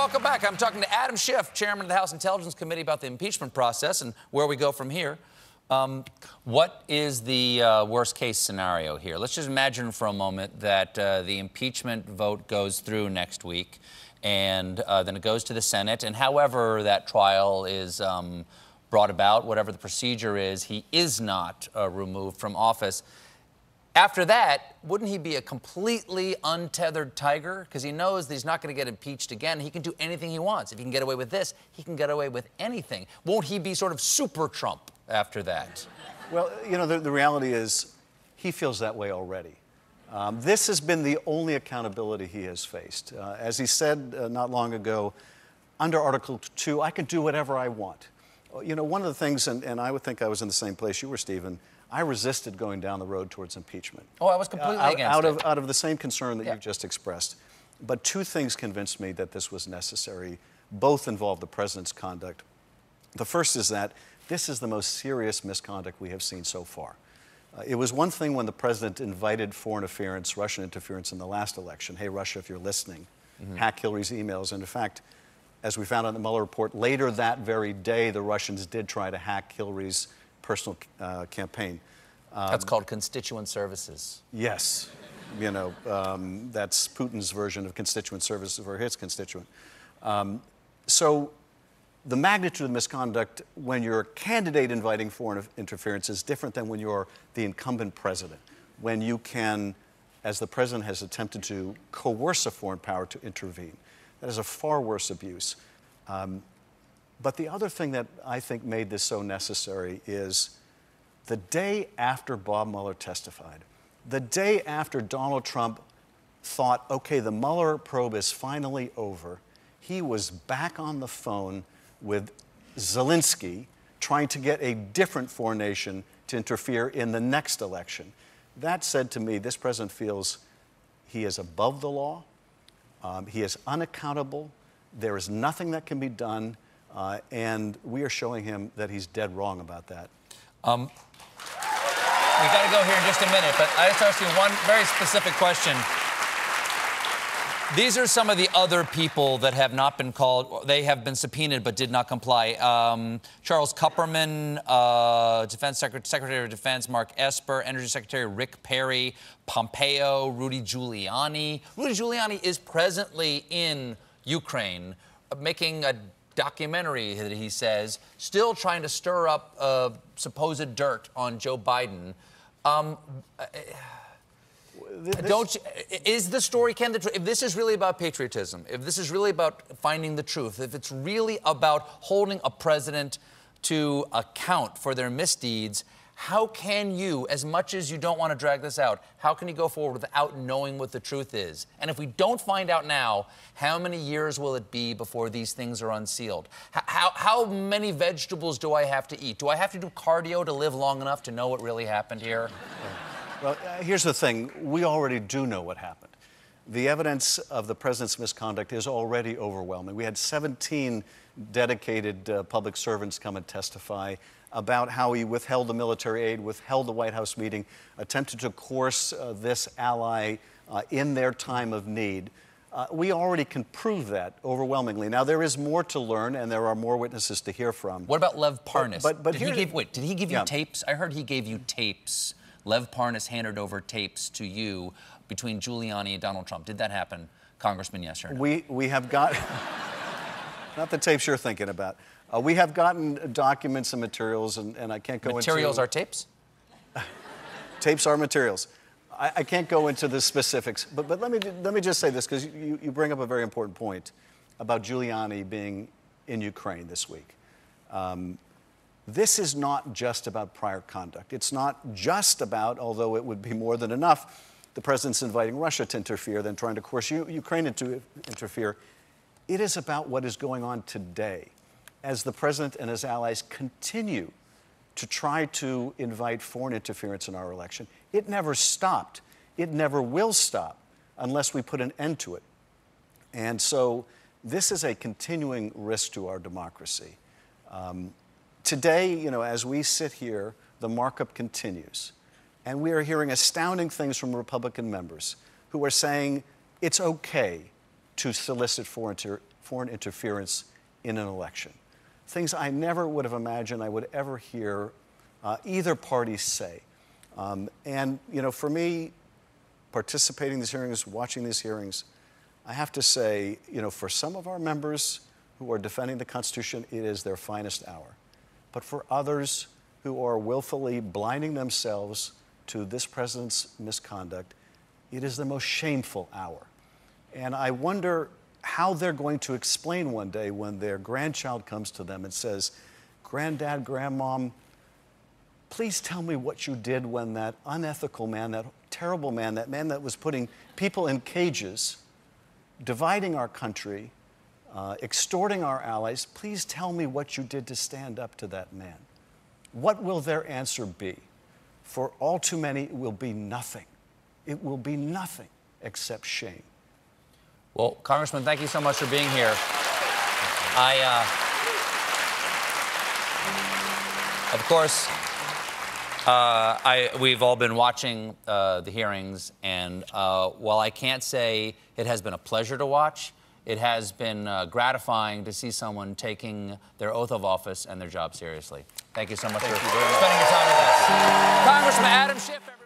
welcome back. I'm talking to Adam Schiff, chairman of the House Intelligence Committee, about the impeachment process and where we go from here. What is the worst-case scenario here? Let's just imagine for a moment that the impeachment vote goes through next week, and then it goes to the Senate, and however that trial is brought about, whatever the procedure is, he is not removed from office. After that, wouldn't he be a completely untethered tiger? Because he knows that he's not going to get impeached again. He can do anything he wants. If he can get away with this, he can get away with anything. Won't he be sort of super Trump after that? Well, you know, the reality is he feels that way already. This has been the only accountability he has faced. As he said not long ago, under Article 2, I can do whatever I want. You know, one of the things, and I would think I was in the same place you were, Stephen, I resisted going down the road towards impeachment. Oh, I was completely against it. Out of the same concern that you've just expressed. But two things convinced me that this was necessary. Both involve the president's conduct. The first is that this is the most serious misconduct we have seen so far. It was one thing when the president invited foreign interference, Russian interference in the last election. Hey, Russia, if you're listening, hack Hillary's emails. And in fact, as we found out in the Mueller report, later that very day, the Russians did try to hack Hillary's personal campaign. That's called constituent services. Yes. You know, that's Putin's version of constituent services for his constituent. So the magnitude of misconduct when you're a candidate inviting foreign interference is different than when you're the incumbent president, when you can, as the president has attempted to, coerce a foreign power to intervene. That is a far worse abuse. But the other thing that I think made this so necessary is the day after Bob Mueller testified, the day after Donald Trump thought, okay, the Mueller probe is finally over, he was back on the phone with Zelensky trying to get a different foreign nation to interfere in the next election. That said to me, this president feels he is above the law, he is unaccountable, there is nothing that can be done, and we are showing him that he's dead wrong about that. We got to go here in just a minute, but I just ask you one very specific question. These are some of the other people that have not been called. They have been subpoenaed but did not comply. Charles Kupperman, Secretary of Defense Mark Esper, Energy Secretary Rick Perry, Pompeo, Rudy Giuliani. Rudy Giuliani is presently in Ukraine making a documentary that he says, still trying to stir up supposed dirt on Joe Biden. Is the story, if this is really about patriotism, if this is really about finding the truth, if it's really about holding a president to account for their misdeeds, how can you, as much as you don't want to drag this out, how can you go forward without knowing what the truth is? And if we don't find out now, how many years will it be before these things are unsealed? How many vegetables do I have to eat? Do I have to do cardio to live long enough to know what really happened here? Well, here's the thing. We already do know what happened. The evidence of the president's misconduct is already overwhelming. We had 17 dedicated public servants come and testify about how he withheld the military aid, withheld the White House meeting, attempted to coerce this ally in their time of need. We already can prove that overwhelmingly. Now, there is more to learn, and there are more witnesses to hear from. What about Lev Parnas? But did he give you tapes? I heard he gave you tapes. Lev Parnas handed over tapes to you between Giuliani and Donald Trump. Did that happen, Congressman, yes or no? We have got, not the tapes you're thinking about. We have gotten documents and materials, and I can't go into... Materials are tapes? Tapes are materials. I can't go into the specifics, but let me just say this, because you bring up a very important point about Giuliani being in Ukraine this week. This is not just about prior conduct. It's not just about, although it would be more than enough, the president's inviting Russia to interfere, then trying to coerce Ukraine to interfere. It is about what is going on today as the president and his allies continue to try to invite foreign interference in our election. It never stopped. It never will stop unless we put an end to it. And so this is a continuing risk to our democracy. Today, you know, as we sit here, the markup continues. And we are hearing astounding things from Republican members who are saying it's okay to solicit foreign interference in an election. Things I never would have imagined I would ever hear either party say. And, you know, for me, participating in these hearings, watching these hearings, I have to say, you know, for some of our members who are defending the Constitution, it is their finest hour. But for others who are willfully blinding themselves to this president's misconduct, it is the most shameful hour. And I wonder how they're going to explain one day when their grandchild comes to them and says, "Granddad, Grandmom, please tell me what you did when that unethical man, that terrible man, that man that was putting people in cages, dividing our country, extorting our allies, please tell me what you did to stand up to that man." What will their answer be? For all too many, it will be nothing. It will be nothing except shame. Well, Congressman, thank you so much for being here. Of course, we've all been watching the hearings, and while I can't say it has been a pleasure to watch, it has been gratifying to see someone taking their oath of office and their job seriously. Thank you so much for spending your time with us. Congressman Adam Schiff.